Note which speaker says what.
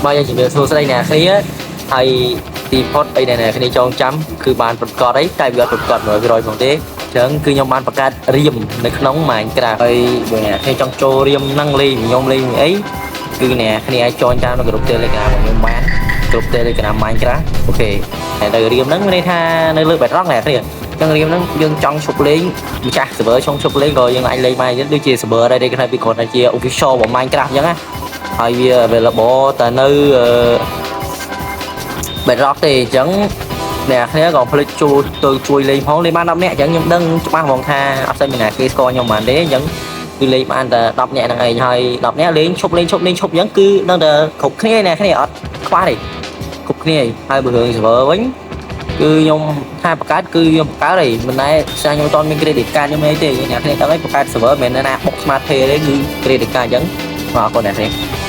Speaker 1: មកយើងជំរាបសួរស្ដីអ្នកគ្នាហើយទីផុតអីដែលអ្នកគ្នាចងចាំគឺបានប្រកាសអីតែវាអត់ប្រកាស100%ផងទេអញ្ចឹងគឺខ្ញុំបានបង្កើតរៀមនៅក្នុង Minecraft ហើយបើអ្នកគ្នាចង់ចូលរៀមហ្នឹងលេងខ្ញុំលេងអីគឺអ្នកគ្នាអាច join តាមនៅក្រុម Telegram របស់ខ្ញុំបានក្រុម Telegram Minecraft អូខេតែនៅរៀមហ្នឹងមានន័យថានៅលើ Bedrock អ្នកគ្នាចឹងរៀមហ្នឹងយើងចង់ឈប់លេងម្ចាស់ server ចង់ឈប់លេងក៏យើងអាចលេងបានដូចជា server ដែរគេថាពីគាត់ថាជា official របស់ Minecraft អញ្ចឹងណាហើយវា available តែនៅBedrock ទេអញ្ចឹងអ្នកគ្នាក៏ភ្លេចជួយលេងផងលេងបាន10នាក់អញ្ចឹងខ្ញុំដឹងច្បាស់ហ្មងថាអត់សូវមានអ្នកគេស្គាល់ខ្ញុំបានទេអញ្ចឹងគឺលេងបានតែ10នាក់ហ្នឹងឯងហើយ10នាក់លេងឈប់អញ្ចឹងគឺដឹងតែគ្រប់គ្នាអ្នកគ្នាអត់ខ្វះទេគ្រប់គ្នាហើយបើរឿង server វិញគឺខ្ញុំថាបង្កើតគឺខ្ញុំបង្កើតហើយមិនដែរសារខ្ញុំអត់មាន credit card ខ្ញុំអីទេអ្នកគ្នាដឹងហើយបង្កើត server មិនមែនណាបុក smart pay ទេគឺ credit card អញ្ចឹងបាទអរគុណអ្នកគ្នា